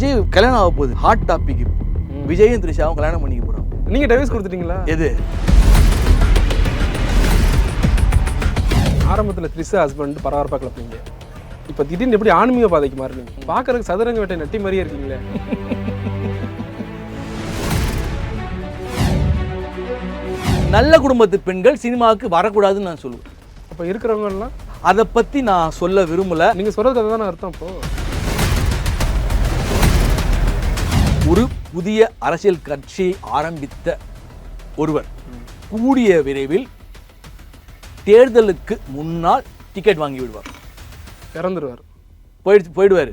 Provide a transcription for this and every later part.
விஜய் கல்யாணம் ஆக போகுது. Hot topic. விஜயும் த்ரிஷாவும் கல்யாணம் பண்ணிக்க போறாங்க. நீங்க டைவர்ஸ் கொடுத்துட்டீங்களா? எது ஆரம்பத்தில் த்ரிஷா ஹஸ்பண்ட் பரபரப்பாக கிளப்பீங்க. இப்போ திடீர்னு எப்படி ஆன்மீக பாதைக்கு மாறுனீங்க? பார்க்கறதுக்கு சதுரங்க வேட்டை நட்டி மாதிரியே இருக்கீங்களே. நல்ல குடும்பத்து பெண்கள் சினிமாவுக்கு வரக்கூடாதுன்னு நான் சொல்லுவேன். அப்போ இருக்கிறவங்க எல்லாம் அதை பத்தி நான் சொல்ல விரும்பல. நீங்க சொல்றது அதுதானே அர்த்தம். அப்போ ஒரு புதிய அரசியல் கட்சியை ஆரம்பித்த ஒருவர் கூடிய விரைவில் தேர்தலுக்கு முன்னால் டிக்கெட் வாங்கி விடுவார், இறந்துருவார், போயிடுவார்.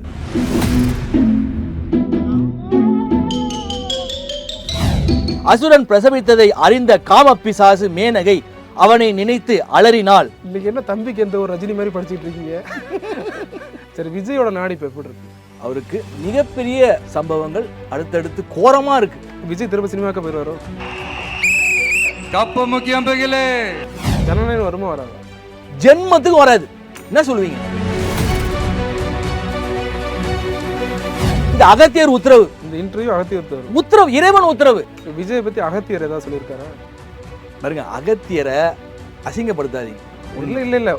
அசுரன் பிரசவித்ததை அறிந்த காமப்பிசாசு மேனகை அவனை நினைத்து அலறினாள். இன்னைக்கு என்ன தம்பிக்கு எந்த ஒரு ரஜினி மாதிரி படிச்சுட்டு இருக்கீங்க? சரி, விஜயோட நாடி இப்போ எப்படி இருக்கு? அவருக்கு மிகப்பெரிய சம்பவங்கள் அடுத்தடுத்து கோரமா இருக்கு. விஜய் திரும்ப சினிமாக்க போயிடுவாரோ? கப்பு முக்கியம் பகிலே. ஜனநாயகம் வருமா வராது? ஜென்மத்துக்கு வராது. என்ன சொல்லுவீங்க? இந்த அகத்தியர் உத்தரவு, இந்த இன்டர்வியூ அகத்தியர் உத்தரவு, இறைவன் உத்தரவு. விஜய் பத்தி அகத்தியர் ஏதாவது சொல்லியிருக்காரா? பாருங்க, அகத்தியரை அசிங்கப்படுத்தாதீங்க. இல்ல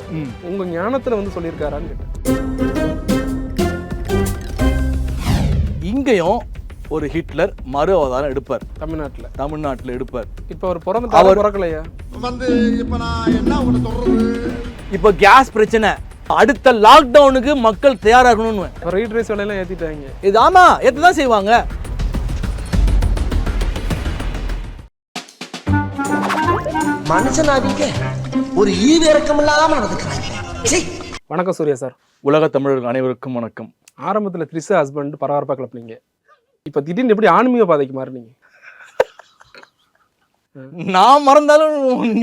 உங்க ஞானத்துல வந்து சொல்லியிருக்காரான்னு கேட்டேன். இங்கேயும் ஒரு ஹிட்லர் மறு அவதாரம் எடுப்பார். தமிழ்நாட்டுல எடுப்பார். இப்ப அவர் பிறக்கலையா? இப்ப நான் என்ன உங்களை சொல்றது? இப்ப கேஸ் பிரச்சனை, அடுத்த லாக்டவுனுக்கு மக்கள் தயாராகணும்னு ரைட் ரேஸ் வேலையெல்லாம் ஏத்திட்டாங்க. இது ஆமா, ஏத்துதான் செய்வாங்க. மனுஷனாதீங்க ஒரு ஈவிரக்கம் இல்லாம நடந்துக்கிறாங்க. வணக்கம் சூர்யா சார். உலக தமிழர்கள் அனைவருக்கும் வணக்கம். ஆரம்பத்துல த்ரிஷா ஹஸ்பண்ட் பரபரப்பாக கிளப்பினீங்க. இப்போ திடீர்னு எப்படி ஆன்மீக பாதைக்கு மாறுனீங்க? நான் மறந்தாலும்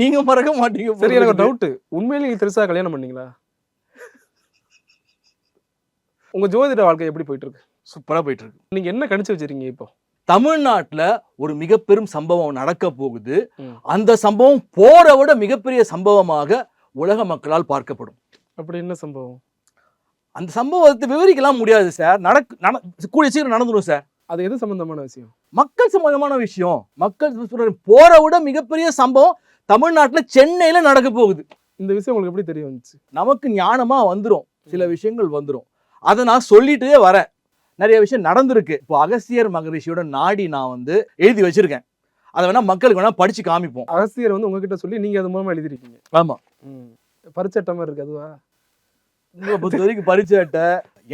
நீங்க மறக்க மாட்டீங்க. சரி, எனக்கு டவுட், உண்மையிலே நீங்க த்ரிஷா கல்யாணம் பண்ணீங்களா? உங்க ஜோதிட வாழ்க்கை எப்படி போயிட்டு இருக்கு? சூப்பரா போயிட்டு இருக்கு. நீங்க என்ன கணிச்சு வச்சிருக்கீங்க? இப்போ தமிழ்நாட்டுல ஒரு மிக பெரும் சம்பவம் நடக்க போகுது. அந்த சம்பவம் போரை விட மிகப்பெரிய சம்பவமாக உலக மக்களால் பார்க்கப்படும். அப்படி என்ன சம்பவம்? அந்த சம்பவத்தை விவரிக்கலாம் முடியாது சார். கூடிய சீக்கிரம் நடந்துடும் சார். அது எது சம்பந்தமான விஷயம்? மக்கள் சம்பந்தமான விஷயம். மக்கள் போரை விட மிகப்பெரிய சம்பவம் தமிழ்நாட்டுல சென்னையில நடக்க போகுது. இந்த விஷயம் உங்களுக்கு எப்படி தெரிய வந்துச்சு? நமக்கு ஞானமா வந்துடும், சில விஷயங்கள் வந்துடும். அதை நான் சொல்லிட்டே வரேன். நிறைய விஷயம் நடந்திருக்கு. இப்போ அகஸ்தியர் மகரிஷியோட நாடி நான் வந்து எழுதி வச்சிருக்கேன். அதை வேணா மக்களுக்கு வேணா படிச்சு காமிப்போம். அகஸ்தியர் வந்து உங்ககிட்ட சொல்லி நீங்க அது மூலமா எழுதிருக்கீங்க. ஆமா, பரிச்சட்ட மாதிரி இருக்கு. அதுவா பொறுத்த வரைக்கும் பரிச்சட்ட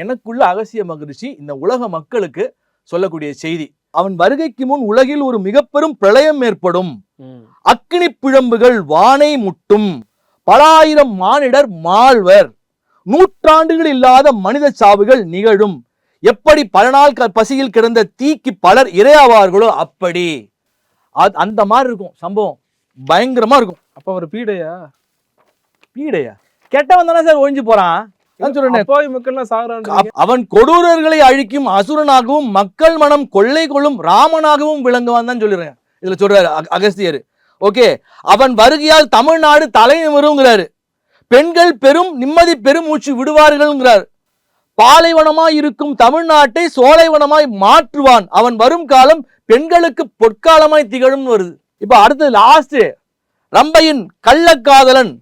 எனக்குள்ள அகஸ்திய மகரிஷி இந்த உலக மக்களுக்கு சொல்லக்கூடிய செய்தி. அவன் வருகைக்கு முன் உலகில் ஒரு மிக பெரும் பிரளயம் ஏற்படும். அக்கினி பிழம்புகள் வானை முட்டும். பல ஆயிரம் மானிடர் மாழ்வர். நூற்றாண்டுகள் இல்லாத மனித சாவுகள் நிகழும். எப்படி பல நாள் பசியில் கிடந்த தீக்கு பலர் இரையாவார்களோ அப்படி. அந்த மாதிரி இருக்கும் சம்பவம். பயங்கரமா இருக்கும். அப்ப அவர் பீடையா? கெட்டவன் தானே சார் ஒழிஞ்சு போறான். அவன் கொடூரர்களை அழிக்கும் அசுரனாகவும் மக்கள் மனம் கொள்ளை கொள்ளும் ராமனாகவும் விளங்குவான் தான் சொல்லிடுறேன். இதுல சொல்றாரு அகஸ்தியர். ஓகே, அவன் வருகையால் தமிழ்நாடு தலை நிமிருங்கிறாரு. பெண்கள் பெரும் நிம்மதி பெரும் மூச்சு விடுவார்கள்ங்கிறார். பாலைவனமாய் இருக்கும் தமிழ்நாட்டை சோலைவனமாய் மாற்றுவான். அவன் வரும் காலம் பெண்களுக்கு பொற்காலமாய் திகழும் வருது. இப்ப அடுத்தது லாஸ்ட், ரம்பையின் கள்ளக்காதலன்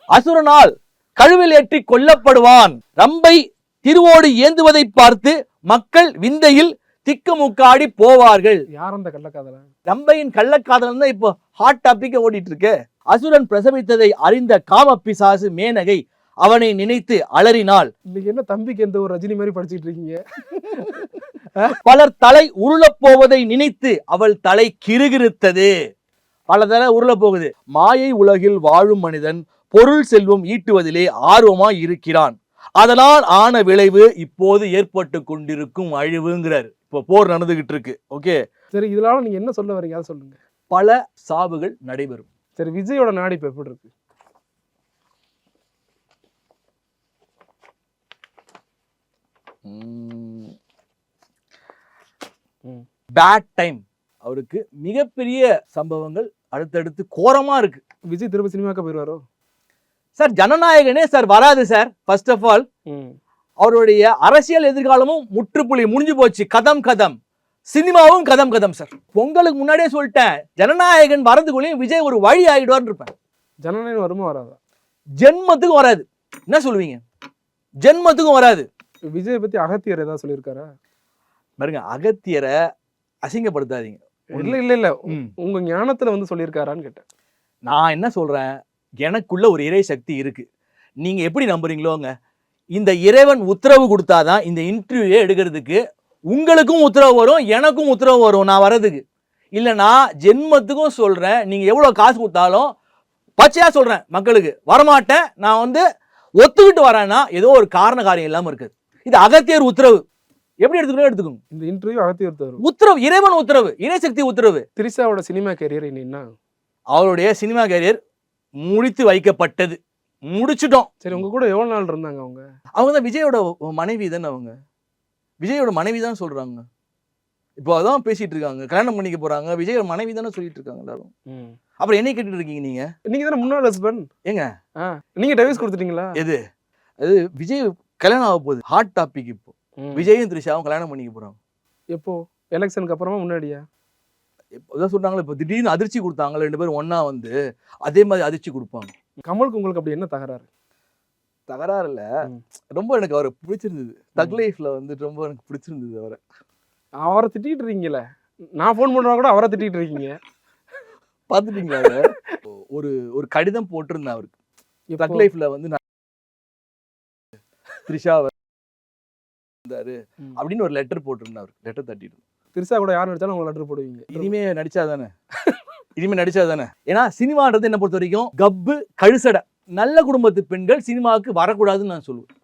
அசுரனால் கழுவில் ஏற்றி கொல்லப்படுவான். ரம்பை திருவோடு ஏந்துவதை பார்த்து மக்கள் விந்தையில் திக்குமுக்காடி போவார்கள். யார் அந்த கள்ளக்காதலன்? ரம்பையின் கள்ளக்காதலன் தான் இப்போ ஹாட் டாபிக் ஓடிட்டு இருக்கு. அசுரன் பிரசவித்ததை அறிந்த காமப்பிசாசு மேனகை அவனை நினைத்து அலறினாள். இன்னைக்கு என்ன தம்பிக்கு எந்த ஒரு ரஜினி மாதிரி படிச்சுட்டு இருக்கீங்க? பலர் தலை உருளப் போவதை நினைத்து அவள் தலை கிறுகிறுத்தது. பல தலை உருளப் போகுது. மாயை உலகில் வாழும் மனிதன் பொருள் செல்வம் ஈட்டுவதிலே ஆர்வமாய் இருக்கிறான். அதனால் ஆன விளைவு இப்போது ஏற்பட்டு கொண்டிருக்கும் அழிவுங்கிறார். இப்போ போர் நடந்துகிட்டு இருக்கு. ஓகே, சரி, இதனால நீங்க என்ன சொல்ல வரீங்க அதை சொல்லுங்க. பல சாவுகள் நடைபெறும். சரி, விஜயோட நாடி இப்ப எப்படி இருக்கு? Bad time. அவருக்கு மிகப்பெரிய சம்பவங்கள் அடுத்தடுத்து கோரமா இருக்கு. விஜய் திரும்ப சினிமாக்க போயிடுவாரோ? சார், ஜனநாயகனே சார் வராது சார். ஃபர்ஸ்ட் ஆஃப் ஆல் அவருடைய அரசியல் எதிர்காலமும் முற்றுப்புள்ளி முடிஞ்சு போச்சு. கதம் கதம். சினிமாவும் கதம் கதம் சார். பொங்கலுக்கு முன்னாடியே சொல்லிட்டேன், ஜனநாயகன் வரதுக்குள்ளேயும் விஜய் ஒரு வழி ஆகிடுவார்னு இருப்பேன். ஜனநாயகம் வருமா வராதா? ஜென்மத்துக்கும் வராது. என்ன சொல்லுவீங்க? ஜென்மத்துக்கும் வராது. விஜய் பத்தி அகத்தியர் ஏதாவது சொல்லியிருக்காரா? பாருங்க, அகத்தியரை அசிங்கப்படுத்தாதீங்க. இல்ல உங்க ஞானத்துல வந்து சொல்லியிருக்காரான்னு கேட்டேன். நான் என்ன சொல்றேன், எனக்குள்ள ஒரு இறை சக்தி இருக்கு. நீங்க எப்படி நம்புறீங்களோங்க, இந்த இறைவன் உத்தரவு கொடுத்தாதான் இந்த இன்டர்வியூ எடுக்கிறதுக்கு உங்களுக்கும் உத்தரவு வரும், எனக்கும் உத்தரவு வரும் நான் வர்றதுக்கு. இல்லைன்னா ஜென்மத்துக்கும் சொல்றேன், நீங்க எவ்வளவு காசு கொடுத்தாலும் பச்சையா சொல்றேன் மக்களுக்கு வரமாட்டேன். நான் வந்து ஒத்துக்கிட்டு வரேன்னா ஏதோ ஒரு காரண காரியம் இல்லாம இருக்குது. இது அகத்தியர் உத்தரவு. எப்படி எடுத்துக்கணும் எடுத்துக்கோங்க. இந்த இன்டர்வியூ அகத்தியர் தரும் உத்தரவு, இறைவன் உத்தரவு, இறைசக்தி உத்தரவு. திரிஷாவோட சினிமா கேரியர் என்ன? அவருடைய சினிமா கேரியர் முடித்து வைக்கப்பட்டது. முடிச்சிட்டோம். சரி, உங்க கூட எவ்வளவு நாள் இருந்தாங்க அவங்க? அவங்க தான் விஜயோட மனைவி தானே. அவங்க விஜயோட மனைவி தான் சொல்றாங்க. இப்போ அதான் பேசிட்டு இருக்காங்க, கல்யாணம் பண்ணிக்க போறாங்க. விஜயோட மனைவி தானே சொல்லிட்டு இருக்காங்க எல்லாரும். அப்புறம் என்ன கேட்டுட்டு இருக்கீங்க நீங்க? நீங்க தானே முன்னாள் ஹஸ்பண்ட். ஏங்க நீங்க டைவர்ஸ் கொடுத்துட்டீங்களா? எது அது விஜய் கல்யாணம் ஆக போகுது. Hot topic. இப்போ விஜயும் த்ரிஷாவும் கல்யாணம் பண்ணிக்க போறாங்க. எப்போ? எலெக்ஷனுக்கு அப்புறமா முன்னாடியா? இப்போதான் சொல்றாங்களே, இப்போ திடீர்னு அதிர்ச்சி கொடுத்தாங்க. 2 பேரும் ஒன்னா வந்து அதே மாதிரி அதிர்ச்சி கொடுப்பாங்க. கமலுக்கு உங்களுக்கு அப்படி என்ன தகராறு? தகராறு இல்ல, ரொம்ப எனக்கு அவரை பிடிச்சிருந்தது. தக் லைஃப்ல வந்து ரொம்ப எனக்கு பிடிச்சிருந்தது. அவரை திட்டிட்டு இருக்கீங்களே, நான் ஃபோன் பண்ணுறா கூட அவரை திட்டிட்டு இருக்கீங்க. பார்த்துட்டீங்களா? ஒரு ஒரு கடிதம் போட்டிருந்தேன் அவருக்கு. தக் லைஃப்ல வந்து நான் த்ரிஷா வந்தாரு அப்படின்னு ஒரு லெட்டர் போட்டிருந்தேன் அவருக்கு. லெட்டர் தட்டிட்டு திரிஷா கூட யார் நடிச்சாலும் அவங்க லெட்டர் போடுவீங்க. இனிமே நடிச்சாதானே இனிமே நடிச்சாதானே. ஏன்னா சினிமான்றது என்ன பொறுத்த வரைக்கும் கப்பு கழுசடை. நல்ல குடும்பத்து பெண்கள் சினிமாவுக்கு வரக்கூடாதுன்னு நான் சொல்லுவேன்.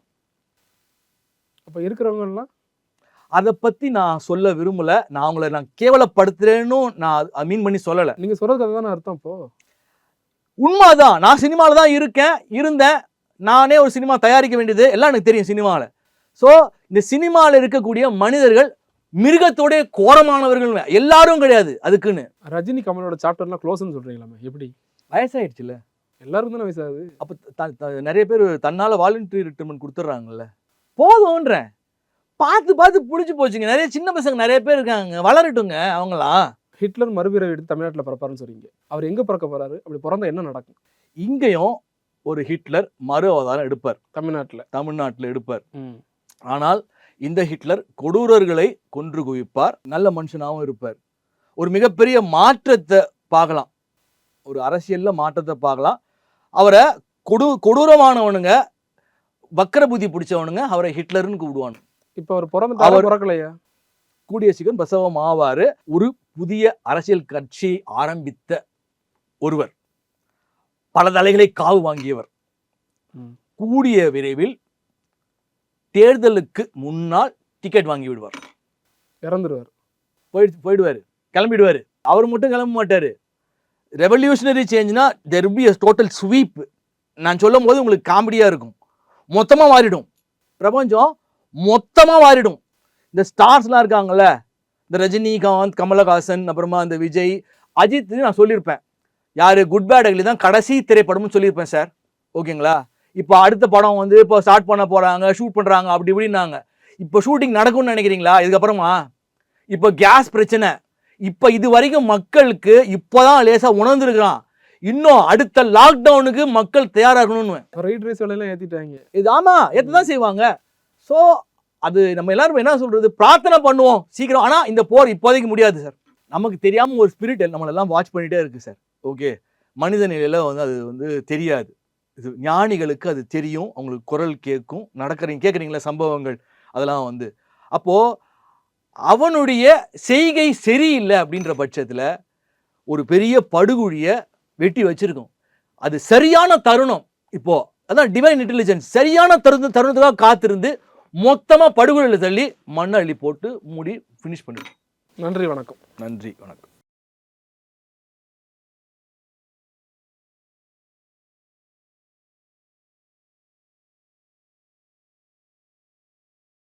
அப்ப இருக்கிறவங்க எல்லாம் அதை பத்தி நான் சொல்ல விரும்பல. நான் அவங்கள நான் கேவலப்படுத்துறேன்னு நான் மீன் பண்ணி சொல்லலை. நீங்க சொல்றது அதுதானே அர்த்தம். இப்போ உண்மைதான், நான் சினிமாவில் தான் இருந்தேன். நானே ஒரு சினிமா தயாரிக்க வேண்டியது எல்லாம் எனக்கு தெரியும் சினிமாவில். ஸோ இந்த சினிமாவில் இருக்கக்கூடிய மனிதர்கள் மிருகத்தோட கோரமானவர்கள் எல்லாரும் கிடையாது. அதுக்குன்னு ரஜினி கமலோட சாப்டர்லாம் க்ளோஸ்ன்னு சொல்றீங்களாமே, எப்படி? வயசாயிடுச்சுல்ல, எல்லாருக்கும் தானே வயசாகுது. அப்போ நிறைய பேர் தன்னால வாலண்டரி ரிட்டைர்மெண்ட் கொடுத்துட்றாங்கல்ல. போதும்ன்றேன். பார்த்து பார்த்து பிடிச்சி போச்சுங்க. நிறைய சின்ன பசங்க நிறைய பேர் இருக்காங்க, வளரட்டுங்க அவங்களாம். ஹிட்லர் மறுபிறவி எடுத்து தமிழ்நாட்டில் பிறப்பாருன்னு சொல்றீங்க. அவர் எங்க பிறக்க போறாரு? அப்படி பிறந்தா என்ன நடக்கும்? இங்கேயும் ஒரு ஹிட்லர் மறு அவதாரம் எடுப்பார். தமிழ்நாட்டில் எடுப்பார். ஆனால் இந்த ஹிட்லர் கொடூரர்களை கொன்று குவிப்பார். நல்ல மனுஷனாகவும் இருப்பார். ஒரு மிகப்பெரிய மாற்றத்தை பார்க்கலாம், ஒரு அரசியல்ல மாற்றத்தை பார்க்கலாம். அவரை கொடூரமானவனுங்க, வக்கர புத்தி பிடிச்சவனுங்க அவரை ஹிட்லர்னு கூப்பிடுவானு. இப்போ அவர் பிறக்கலையா? கூடிய சீக்கிரம் பிரசவம் ஆவாரு. ஒரு புதிய அரசியல் கட்சி ஆரம்பித்த ஒருவர், பல தலைகளை காவு வாங்கியவர், கூடிய விரைவில் தேர்தலுக்கு முன்னால் டிக்கெட் வாங்கி விடுவார். இறந்துடுவார். போயிடுவாரு, கிளம்பிடுவாரு. அவர் மட்டும் கிளம்ப மாட்டாரு. ரெவல்யூஷனரி சேஞ்ச்னா there be a total sweep. நான் சொல்லும் போது உங்களுக்கு காமெடியா இருக்கும். மொத்தமா மாறிடும், பிரபஞ்சம் மொத்தமா மாறிடும். இந்த ஸ்டார்ஸ்லாம் இருக்காங்கல்ல, இந்த ரஜினிகாந்த், கமலஹாசன், அப்புறமா இந்த விஜய், அஜித், நான் சொல்லியிருப்பேன் யாரு குட் பேட் அக்லி தான் கடைசி திரைப்படம்னு சொல்லியிருப்பேன் சார். ஓகேங்களா? இப்போ அடுத்த படம் வந்து இப்போ ஸ்டார்ட் பண்ண போறாங்க, ஷூட் பண்றாங்க, அப்படி இப்படின்னாங்க. இப்போ ஷூட்டிங் நடக்கும்னு நினைக்கிறீங்களா? இதுக்கப்புறமா இப்போ கேஸ் பிரச்சனை, இப்போ இது வரைக்கும் மக்களுக்கு இப்போதான் லேசா உணர்ந்துருக்கிறான். இன்னும் அடுத்த லாக்டவுனுக்கு மக்கள் தயாராகணும்னு ரைட் ரேஸ் எல்லாம் ஏத்திட்டாங்க. இது ஆமா, ஏற்றதான் செய்வாங்க. ஸோ அது நம்ம எல்லாரும் என்ன சொல்றது, பிரார்த்தனை பண்ணுவோம் சீக்கிரம். ஆனா இந்த போர் இப்போதைக்கு முடியாது சார். நமக்கு தெரியாம ஒரு ஸ்பிரிட் நம்மளெல்லாம் வாட்ச் பண்ணிட்டே இருக்கு சார். ஓகே, மனித நிலையில வந்து அது வந்து தெரியாது. இது ஞானிகளுக்கு அது தெரியும். அவங்களுக்கு குரல் கேட்கும். கேட்குறீங்களா சம்பவங்கள் அதெல்லாம் வந்து. அப்போ அவனுடைய செய்கை சரியில்லை அப்படின்ற பட்சத்தில் ஒரு பெரிய படுகுழியை வெட்டி வச்சிருக்கும். அது சரியான தருணம். இப்போ அதான் டிவைன் இன்டெலிஜென்ஸ் சரியான தருணத்துக்காக காத்திருந்து மொத்தமாக படுகுழியில் தள்ளி மண்ணை அள்ளி போட்டு மூடி ஃபினிஷ் பண்ணிடும். நன்றி, வணக்கம். நன்றி, வணக்கம்.